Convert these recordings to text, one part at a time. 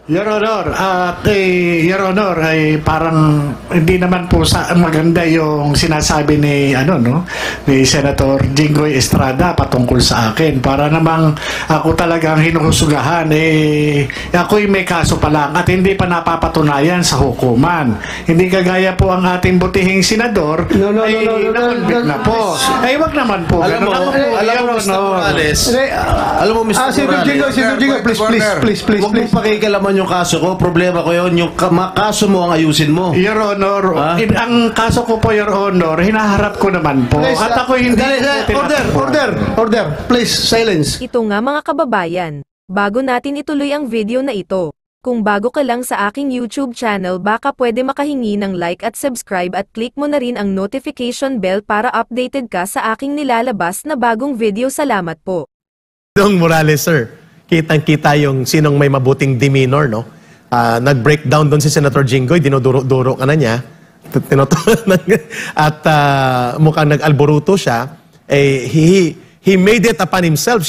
Your Honor, Your Honor, ay parang hindi naman po maganda yung sinasabi ni ni Senator Jinggoy Estrada patungkol sa akin. Para namang ako talagang hinuhusugahan, ako'y may kaso pa lang at hindi pa napapatunayan sa hukuman. Hindi kagaya po ang ating butihing senador na-convict na po. Ay, wag naman po. Alam mo, Mr. Morales, alam mo, Mr. Morales, Senator Jinggoy, please. huwag mong pakikalaman yung kaso ko. Problema ko yun. Yung kaso mo ang ayusin mo. Your Honor, ang kaso ko po, Your Honor, hinaharap ko naman po. Please, At ako hindi Order. Please, silence. Ito nga mga kababayan, bago natin ituloy ang video na ito, kung bago ka lang sa aking YouTube channel baka pwede makahingi ng like at subscribe at click mo na rin ang notification bell para updated ka sa aking nilalabas na bagong video. Salamat po. Dong Morales, sir, kitang-kita yung sinong may mabuting demeanor, no? Nag-breakdown doon si Senator Jinggoy, dinuduro-duro ka na niya. At mukhang nag-alboruto siya. He made it upon himself.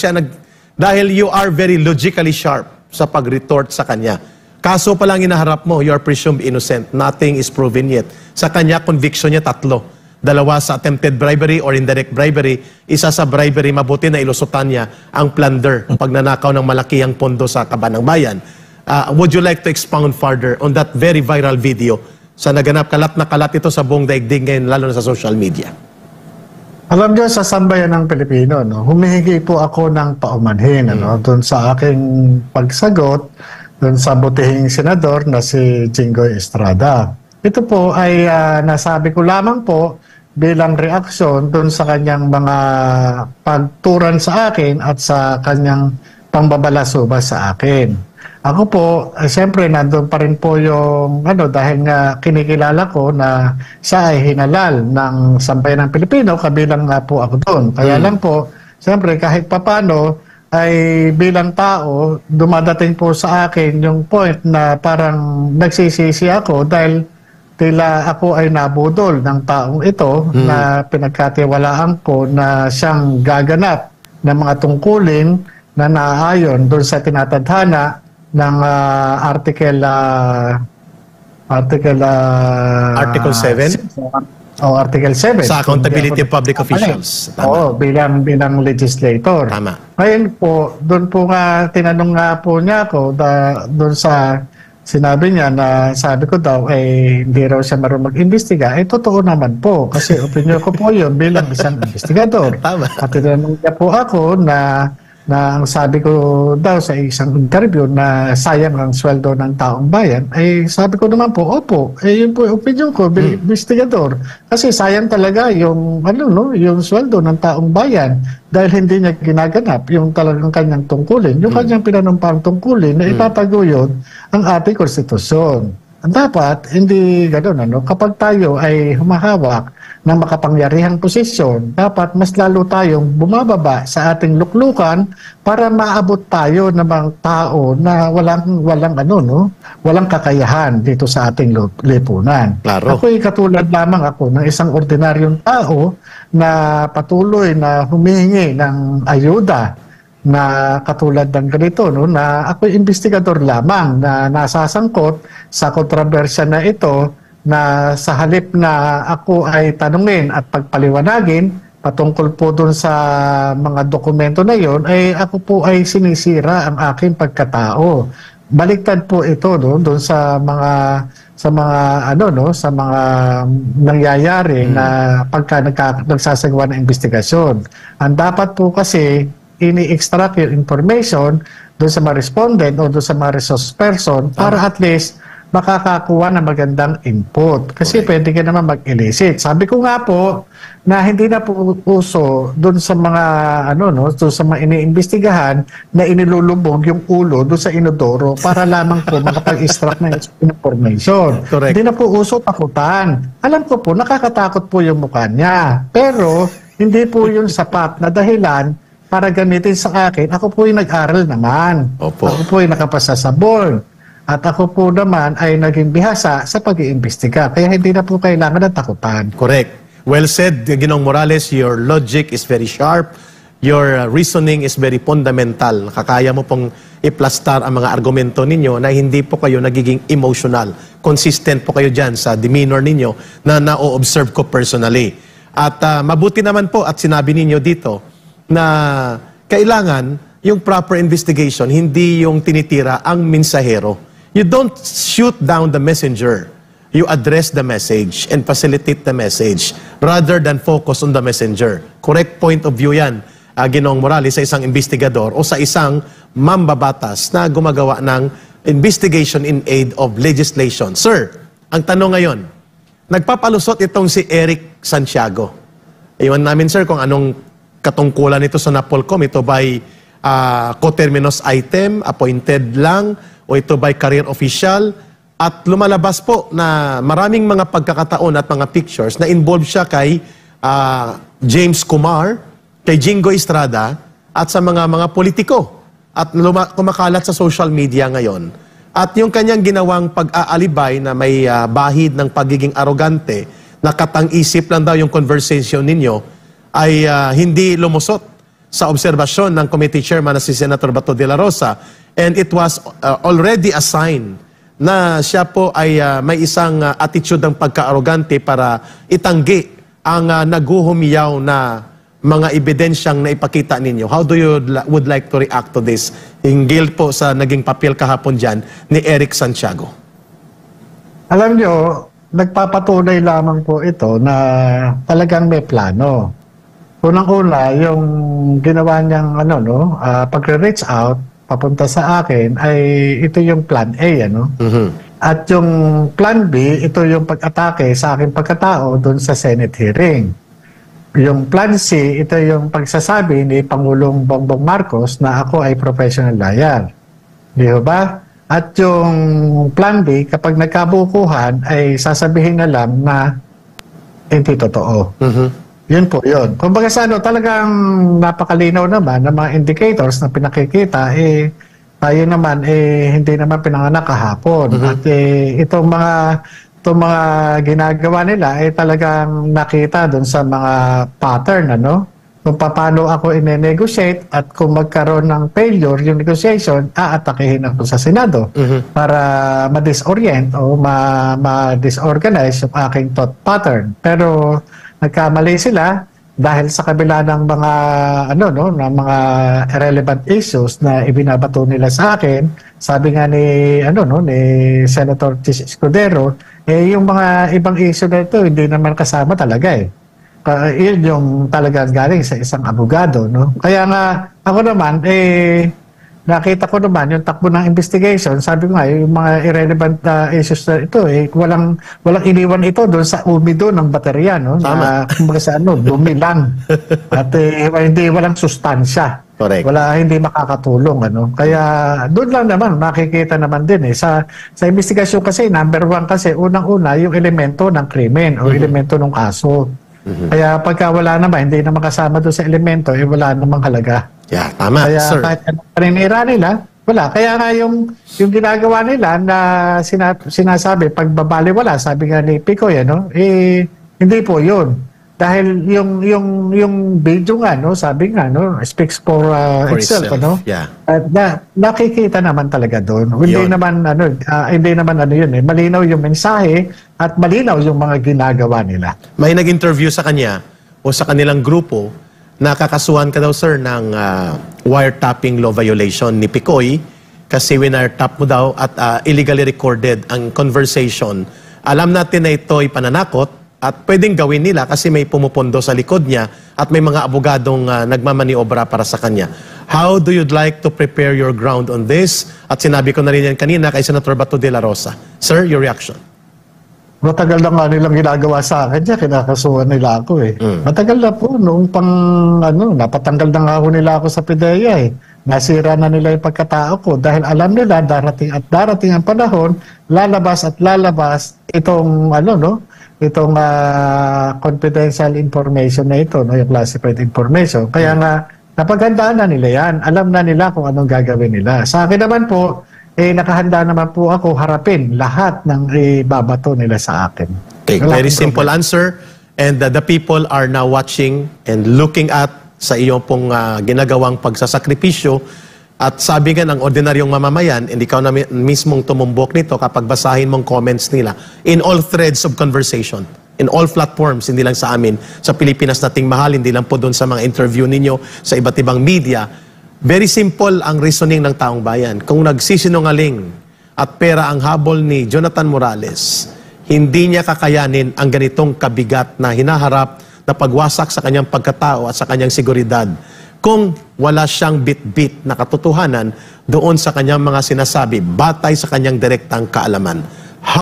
Dahil you are very logically sharp sa pag-retort sa kanya. Kaso pa lang inaharap mo, you are presumed innocent. Nothing is proven yet. Sa kanya, conviction niya 3. 2 sa attempted bribery or indirect bribery. 1 sa bribery, mabuti na ilusutan niya ang plunder, pagnanakaw ng malakihang pondo sa kaban ng bayan. Would you like to expound further on that very viral video sa naganap kalat na kalat ito sa buong daigdig ngayon, lalo na sa social media? Alam niyo, sa sambayan ng Pilipino, humihingi po ako ng paumanhin doon sa aking pagsagot doon sa butihing senador na si Jinggoy Estrada. Ito po ay nasabi ko lamang po bilang reaksyon doon sa kanyang mga pagturan sa akin at sa kanyang pangbabalasuba sa akin. Ako po, siyempre nandun pa rin po yung dahil nga kinikilala ko na siya ay hinalal ng sambayan ng Pilipino, kabilang nga po ako doon. Kaya lang po, siyempre kahit papano ay bilang tao, dumadating po sa akin yung point na parang nagsisisi ako dahil tila ako ay nabudol ng taong ito na pinagkatiwalaan ko na siyang gaganap ng mga tungkulin na naayon doon sa tinatadhana ng Article 7? Article 7. Sa accountability of public officials. Oo, bilang legislator. Tama. Ngayon po, doon po nga, tinanong nga po niya ako, doon sa sinabi niya na sabi ko daw, hindi raw siya marunong mag-imbestiga. Totoo naman po, kasi opinion ko po yun bilang isang investigador. Tama. At tinanong niya po ako na ang sabi ko daw sa isang interview na sayang ang sweldo ng taong bayan, sabi ko naman po, opo, yun po yung opinion ko, investigador. Kasi sayang talaga yung, yung sweldo ng taong bayan dahil hindi niya ginaganap yung talagang kanyang tungkulin, yung kanyang pinanumpang tungkulin na itataguyod ang ating konstitusyon. Dapat, hindi gano'n, kapag tayo ay humahawak ng makapangyarihang posisyon, dapat mas lalo tayong bumababa sa ating luklukan para maabot tayo ng mga tao na walang kakayahan dito sa ating lipunan. Claro. Ako'y katulad lamang ako ng isang ordinaryong tao na patuloy na humihingi ng ayuda na katulad ng ganito, na ako'y investigador lamang na nasasangkot sa kontrobersya na ito, na sa halip na ako ay tanungin at pagpaliwanagin patungkol po dun sa mga dokumento na yon, ako po ay sinisira ang aking pagkatao. Baliktad po ito doon sa mga nangyayari na pagka nagsasagawa ng investigasyon. Ang dapat po kasi ini-extract yung information doon sa mga respondent o doon sa mga resource person para at least makakakuha ng magandang input. Kasi pwede ka naman mag-elicit. Sabi ko nga po na hindi na po uso doon sa mga doon sa mga iniimbestigahan na inilulubog yung ulo doon sa inodoro para lamang po makapag-extract ng information. Correct. Hindi na po uso takutan. Alam ko po, nakakatakot po yung mukha niya. Pero hindi po yun sapat na dahilan para gamitin sa akin. Ako po yung nag-aral naman. Opo. Ako po yung nakapasa sa board. At ako po naman ay naging bihasa sa pag-iimbestiga. Kaya hindi na po kailangan ng takutan. Correct. Well said, Ginoong Morales. Your logic is very sharp. Your reasoning is very fundamental. Nakakaya mo pong iplastar ang mga argumento ninyo na hindi po kayo nagiging emotional. Consistent po kayo dyan sa demeanor ninyo na na-observe ko personally. At mabuti naman po at sinabi ninyo dito na kailangan yung proper investigation, hindi yung tinitira ang mensahero. You don't shoot down the messenger. You address the message and facilitate the message rather than focus on the messenger. Correct point of view yan, Ginoong Morales, sa isang investigador o sa isang mambabatas na gumagawa ng investigation in aid of legislation. Sir, ang tanong ngayon, nagpapalusot itong si Eric Santiago. Iwan namin, sir, kung anong katungkulan nito sa Napolcom. Ito ba'y coterminous item, appointed lang, o ito ba'y career official? At lumalabas po na maraming mga pagkakataon at mga pictures na involved siya kay James Kumar, kay Jingo Estrada, at sa mga politiko. At kumakalat sa social media ngayon. At yung kanyang ginawang pag-aalibay na may bahid ng pagiging arogante, na katang-isip lang daw yung conversation ninyo, ay hindi lumusot sa obserbasyon ng committee chairman na si Senator Bato de la Rosa. And it was already a sign na siya po ay may isang attitude ng pagka-arogante para itanggi ang naguhumiyaw na mga ebidensyang naipakita ninyo. How do you would like to react to this? Hinggil po sa naging papel kahapon dyan ni Eric Santiago. Alam nyo, nagpapatunay lamang po ito na talagang may plano. Unang-una, yung ginawa niyang pagre-reach out, papunta sa akin, ay ito yung plan A, At yung plan B, ito yung pag-atake sa aking pagkatao doon sa Senate hearing. Yung plan C, ito yung pagsasabi ni Pangulong Bongbong Marcos na ako ay professional liar. Di ba? At yung plan B, kapag nagkabukuhan, ay sasabihin na lang na hindi totoo. Yun po yun. Kung baga sa talagang napakalinaw naman ng mga indicators na pinakikita, tayo naman, hindi naman pinanganak kahapon. At itong mga ginagawa nila ay talagang nakita doon sa mga pattern, kung paano ako ine-negotiate at kung magkaroon ng failure yung negotiation, aatakihin ako sa Senado para ma-disorient o ma-disorganize yung aking thought pattern. Pero nagkamali sila dahil sa kabila ng mga ng mga irrelevant issues na ibinabato nila sa akin. Sabi nga ni ni Senator Chis Escudero, yung mga ibang issue na ito hindi naman kasama talaga yun yung talagang galing sa isang abogado, Kaya nga ako naman nakita ko naman yung takbo ng investigation, sabi ko nga, yung mga irrelevant issues na ito, walang iniwan ito doon sa umido ng baterya, na kumbaga sa dumi lang. At walang sustansya. Correct. Hindi makakatulong, Kaya doon lang naman, makikita naman din, Sa investigasyon kasi, number 1 kasi, unang-una, yung elemento ng krimen o elemento ng kaso. Kaya pagka wala naman, hindi naman kasama doon sa elemento, wala namang halaga. Yeah, tama, Kaya sir. kahit anong paninira nila, wala. Kaya nga yung ginagawa nila na sinasabi, pagbabaliwala, sabi nga ni Picoy, hindi po yun. Dahil yung video nga, sabi nga, speaks for itself, Yeah. Nakikita naman talaga doon. Hindi naman yun, malinaw yung mensahe at malinaw yung mga ginagawa nila. May nag-interview sa kanya o sa kanilang grupo, nakakasuhan ka daw, sir, ng wiretapping law violation ni Picoy kasi winirtap mo daw at illegally recorded ang conversation. Alam natin na ito'y pananakot at pwedeng gawin nila kasi may pumupondo sa likod niya at may mga abogadong nagmamaniobra para sa kanya. How do you like to prepare your ground on this? At sinabi ko na rin yan kanina kay Senator Bato de la Rosa. Sir, your reaction? Matagal na nga nilang ginagawa sa akin dyan, kinakasuhan nila ako Matagal na po, noong napatanggal na nga ako nila ako sa PDEA Nasira na nila yung pagkatao ko dahil alam nila darating at darating ang panahon, lalabas at lalabas itong itong confidential information na ito, yung classified information. Kaya nga, napaghandaan na nila yan. Alam na nila kung anong gagawin nila. Sa akin naman po, nakahanda naman po ako harapin lahat ng ibabato nila sa akin. Okay, very simple answer. And the people are now watching and looking at sa iyong pong ginagawang pagsasakripisyo. At sabi nga ng ordinaryong mamamayan, hindi ka na mismong tumumbok nito kapag basahin mong comments nila in all threads of conversation, in all platforms, hindi lang sa amin, sa Pilipinas nating mahal, hindi lang po doon sa mga interview ninyo sa iba't ibang media. Very simple ang reasoning ng taong bayan. Kung nagsisinungaling at pera ang habol ni Jonathan Morales, hindi niya kakayanin ang ganitong kabigat na hinaharap na pagwasak sa kanyang pagkatao at sa kanyang seguridad kung wala siyang bit-bit na katotohanan doon sa kanyang mga sinasabi batay sa kanyang direktang kaalaman.